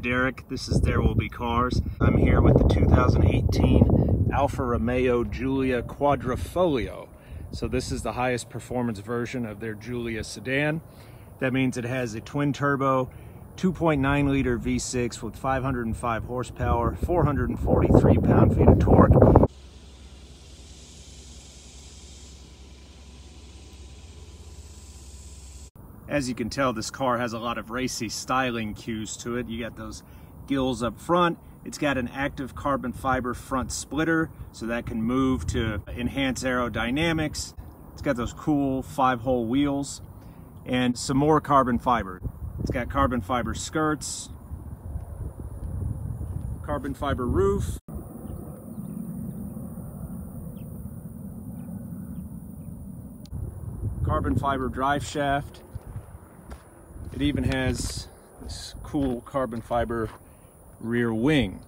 Derek. This is There Will Be Cars. I'm here with the 2018 Alfa Romeo Giulia Quadrifoglio. So this is the highest performance version of their Giulia sedan. That means it has a twin turbo 2.9 liter V6 with 505 horsepower, 443 pound-feet of torque. As you can tell, this car has a lot of racy styling cues to it. You got those gills up front. It's got an active carbon fiber front splitter, so that can move to enhance aerodynamics. It's got those cool 5-hole wheels and some more carbon fiber. It's got carbon fiber skirts, carbon fiber roof, carbon fiber drive shaft. It even has this cool carbon fiber rear wing.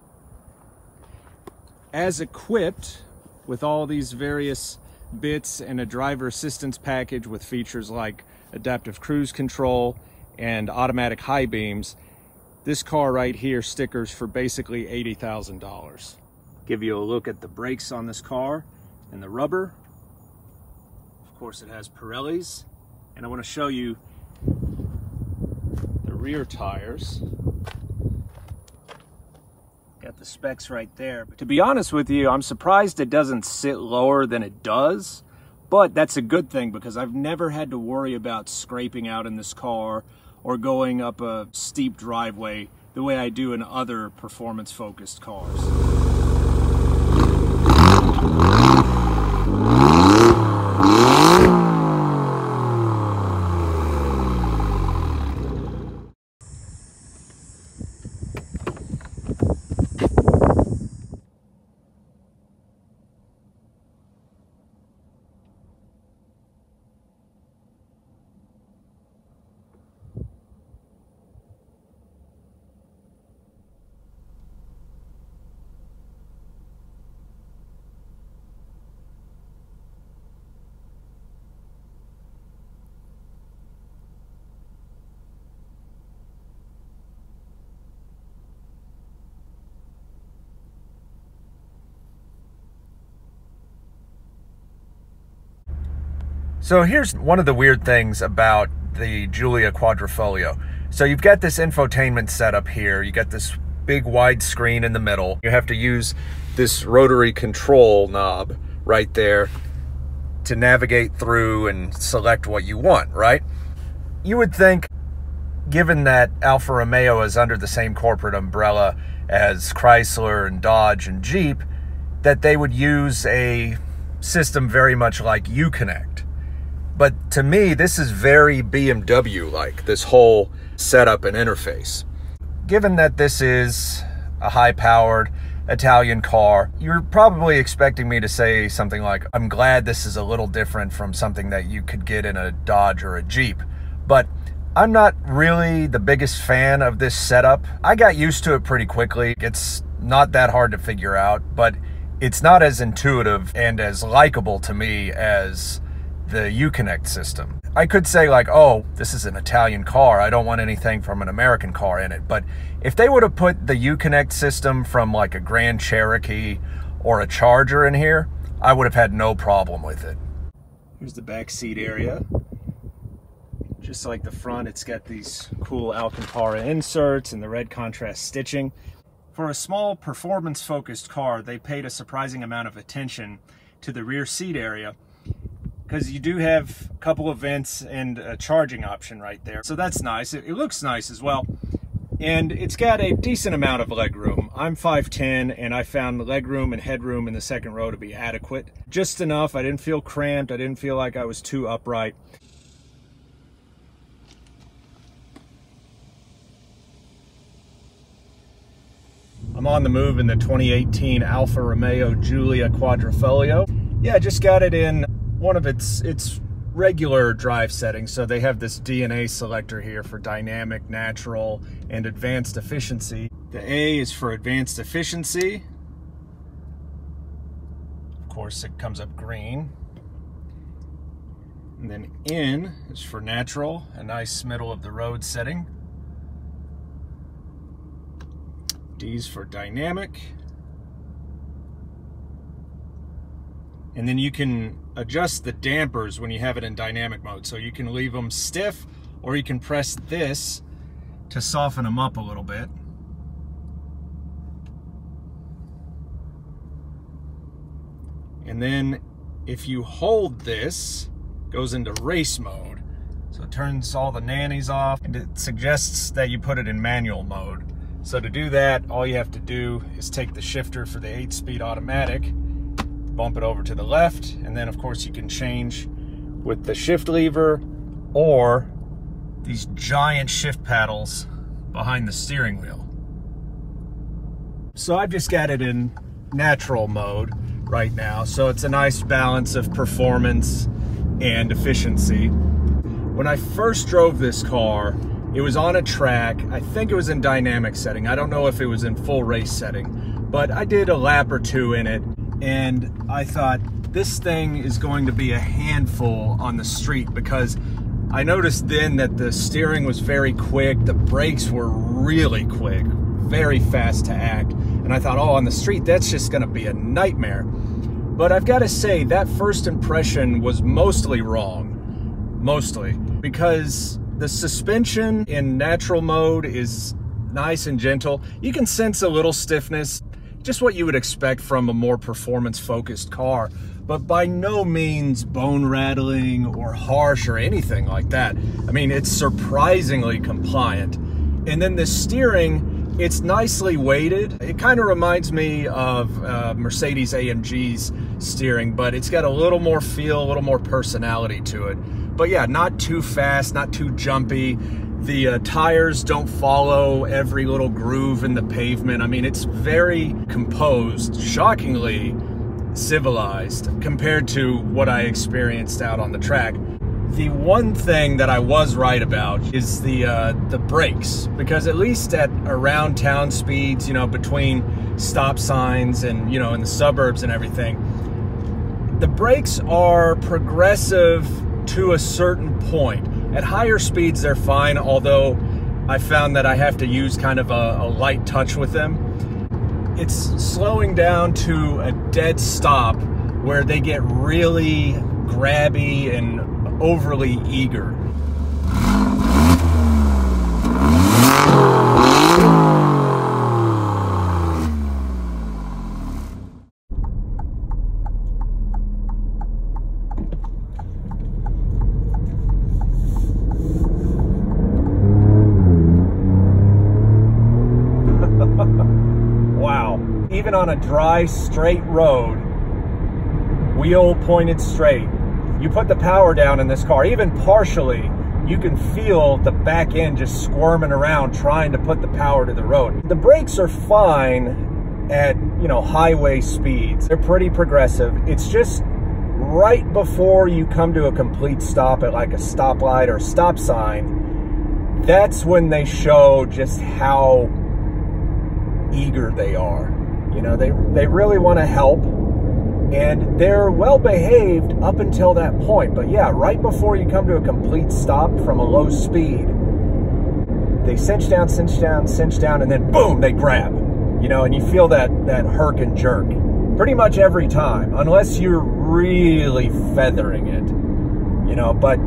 As equipped with all these various bits and a driver assistance package with features like adaptive cruise control and automatic high beams, this car right here stickers for basically $80,000. Give you a look at the brakes on this car and the rubber. Of course, it has Pirellis, and I want to show you the rear tires. Got the specs right there. But to be honest with you, I'm surprised it doesn't sit lower than it does, but that's a good thing because I've never had to worry about scraping out in this car or going up a steep driveway the way I do in other performance-focused cars. So here's one of the weird things about the Giulia Quadrifoglio. So you've got this infotainment setup here. You got this big wide screen in the middle. You have to use this rotary control knob right there to navigate through and select what you want, right? You would think, given that Alfa Romeo is under the same corporate umbrella as Chrysler and Dodge and Jeep, that they would use a system very much like Uconnect. But to me, this is very BMW-like, this whole setup and interface. Given that this is a high-powered Italian car, you're probably expecting me to say something like, I'm glad this is a little different from something that you could get in a Dodge or a Jeep. But I'm not really the biggest fan of this setup. I got used to it pretty quickly. It's not that hard to figure out, but it's not as intuitive and as likable to me as the Uconnect system. I could say like, oh, this is an Italian car, I don't want anything from an American car in it. But if they would have put the Uconnect system from like a Grand Cherokee or a Charger in here, I would have had no problem with it. Here's the back seat area. Just like the front, it's got these cool Alcantara inserts and the red contrast stitching. For a small performance-focused car, they paid a surprising amount of attention to the rear seat area, because you do have a couple of vents and a charging option right there. So that's nice. It looks nice as well. And it's got a decent amount of legroom. I'm 5'10", and I found legroom and headroom in the second row to be adequate. Just enough. I didn't feel cramped. I didn't feel like I was too upright. I'm on the move in the 2018 Alfa Romeo Giulia Quadrifoglio. Yeah, I just got it in one of its regular drive settings. So they have this DNA selector here for dynamic, natural, and advanced efficiency. The A is for advanced efficiency. Of course, it comes up green. And then N is for natural, a nice middle of the road setting. D's for dynamic. And then you can adjust the dampers when you have it in dynamic mode. So you can leave them stiff, or you can press this to soften them up a little bit. And then if you hold this, it goes into race mode. So it turns all the nannies off, and it suggests that you put it in manual mode. So to do that, all you have to do is take the shifter for the 8-speed automatic, bump it over to the left, and then of course you can change with the shift lever or these giant shift paddles behind the steering wheel. So I've just got it in natural mode right now, so it's a nice balance of performance and efficiency. When I first drove this car, it was on a track. I think it was in dynamic setting. I don't know if it was in full race setting, but I did a lap or two in it, and I thought this thing is going to be a handful on the street, because I noticed then that the steering was very quick, the brakes were really quick, very fast to act, and I thought, oh, on the street, that's just gonna be a nightmare. But I've got to say, that first impression was mostly wrong. Mostly, because the suspension in natural mode is nice and gentle. You can sense a little stiffness, just what you would expect from a more performance-focused car, but by no means bone-rattling or harsh or anything like that. I mean, it's surprisingly compliant. And then the steering, it's nicely weighted. It kind of reminds me of Mercedes-AMG's steering, but it's got a little more feel, a little more personality to it. But yeah, not too fast, not too jumpy. The tires don't follow every little groove in the pavement. I mean, it's very composed, shockingly civilized compared to what I experienced out on the track. The one thing that I was right about is the brakes, because at least at around town speeds, you know, between stop signs and, you know, in the suburbs and everything, the brakes are progressive to a certain point. At higher speeds, they're fine, although I found that I have to use kind of a light touch with them. It's slowing down to a dead stop where they get really grabby and overly eager. Wow. Even on a dry, straight road, wheel pointed straight, you put the power down in this car, even partially, you can feel the back end just squirming around trying to put the power to the road. The brakes are fine at, you know, highway speeds. They're pretty progressive. It's just right before you come to a complete stop at like a stoplight or stop sign, that's when they show just how eager they are. You know, they really want to help, and they're well behaved up until that point. But yeah, right before you come to a complete stop from a low speed, they cinch down, and then boom, they grab. You know, and you feel that herk and jerk pretty much every time, unless you're really feathering it. You know, but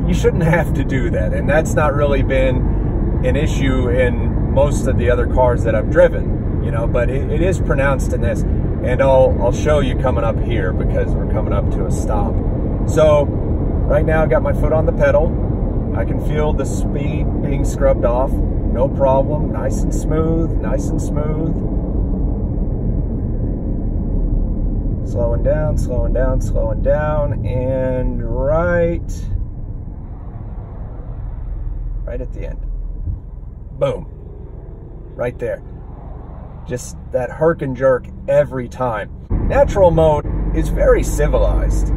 you shouldn't have to do that, and that's not really been an issue in most of the other cars that I've driven, you know, but it is pronounced in this, and I'll show you coming up here because we're coming up to a stop. So right now I got my foot on the pedal. I can feel the speed being scrubbed off, no problem, nice and smooth, nice and smooth. Slowing down, slowing down, slowing down, and right at the end. Boom. Right there. Just that herk and jerk every time. Natural mode is very civilized.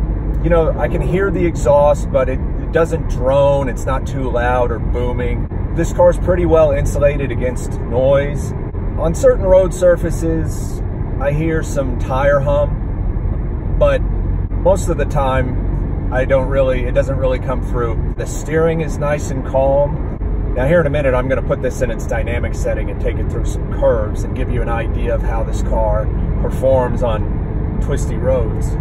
You know, I can hear the exhaust, but it doesn't drone. It's not too loud or booming. This car's pretty well insulated against noise. On certain road surfaces, I hear some tire hum, but most of the time, it doesn't really come through. The steering is nice and calm. Now here in a minute, I'm going to put this in its dynamic setting and take it through some curves and give you an idea of how this car performs on twisty roads.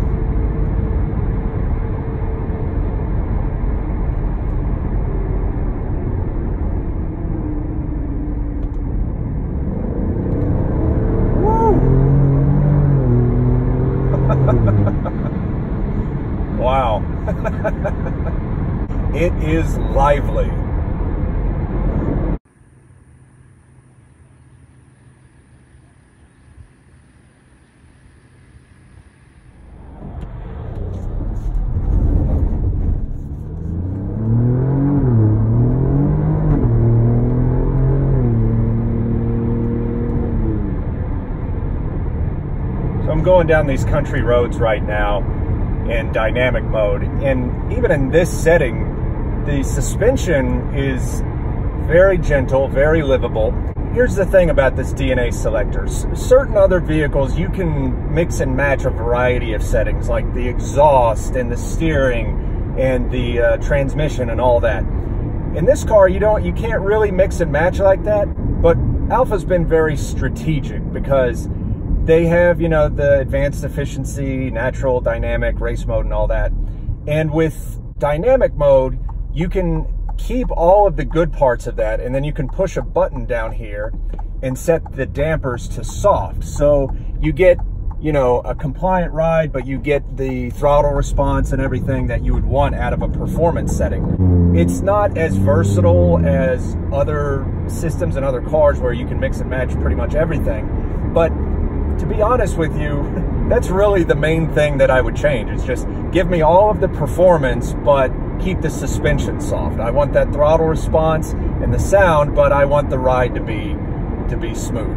Wow. It is lively. So I'm going down these country roads right now in dynamic mode, and even in this setting, the suspension is very gentle, very livable. Here's the thing about this DNA selector. Certain other vehicles, you can mix and match a variety of settings, like the exhaust and the steering and the transmission and all that. In this car, you can't really mix and match like that, but Alfa's been very strategic because they have, you know, the advanced efficiency, natural, dynamic, race mode, and all that. And with dynamic mode, you can keep all of the good parts of that, and then you can push a button down here and set the dampers to soft. So you get, you know, a compliant ride, but you get the throttle response and everything that you would want out of a performance setting. It's not as versatile as other systems and other cars where you can mix and match pretty much everything, but to be honest with you, that's really the main thing that I would change. It's just give me all of the performance, but keep the suspension soft. I want that throttle response and the sound, but I want the ride to be smooth.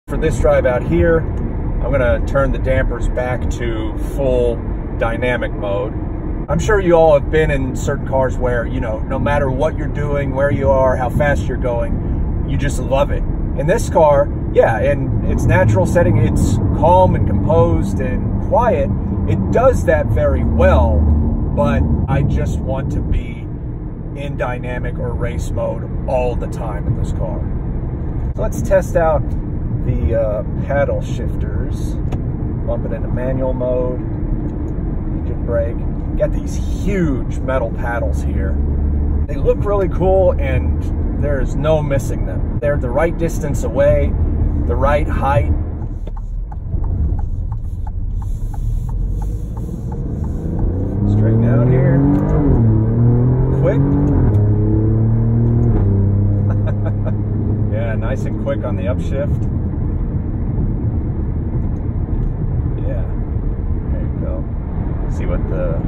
For this drive out here, I'm gonna turn the dampers back to full dynamic mode. I'm sure you all have been in certain cars where, you know, no matter what you're doing, where you are, how fast you're going, you just love it. In this car, yeah, in its natural setting, it's calm and composed and quiet. It does that very well, but I just want to be in dynamic or race mode all the time in this car. So let's test out the paddle shifters. Bump it into manual mode, engine brake. Got these huge metal paddles here. They look really cool and there's no missing them. They're the right distance away, the right height. Straighten out here. Quick. Yeah, nice and quick on the upshift. See what the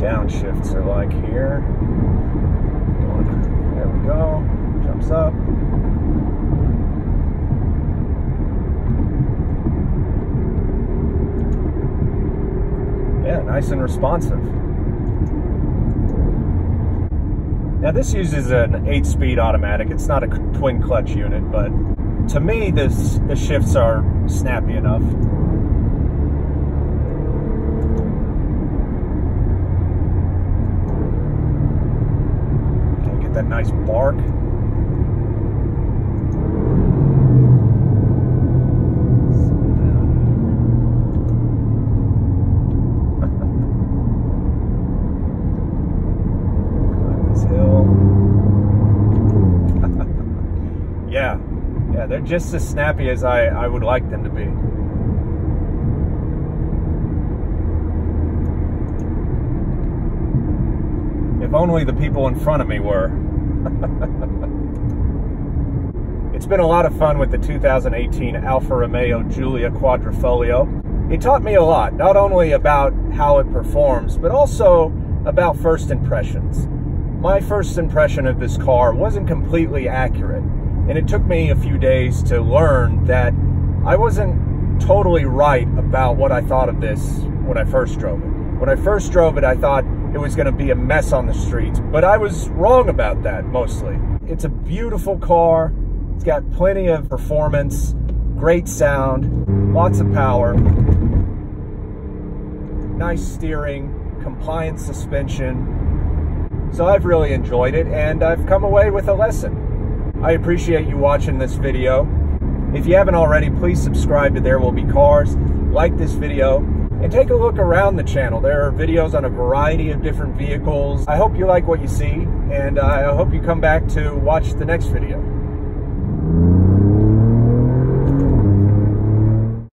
downshifts are like here. There we go. Jumps up. Yeah, nice and responsive. Now this uses an 8-speed automatic. It's not a twin clutch unit, but to me the shifts are snappy enough. That nice bark. Climb this hill. Yeah, they're just as snappy as I would like them to be. If only the people in front of me were. It's been a lot of fun with the 2018 Alfa Romeo Giulia Quadrifoglio. It taught me a lot, not only about how it performs, but also about first impressions. My first impression of this car wasn't completely accurate, and it took me a few days to learn that I wasn't totally right about what I thought of this when I first drove it. When I first drove it, I thought it was going to be a mess on the streets, but I was wrong about that mostly. It's a beautiful car. It's got plenty of performance, great sound, lots of power, nice steering, compliant suspension. So I've really enjoyed it, and I've come away with a lesson. I appreciate you watching this video. If you haven't already, please subscribe to There Will Be Cars, like this video, and take a look around the channel. There are videos on a variety of different vehicles. I hope you like what you see, and I hope you come back to watch the next video.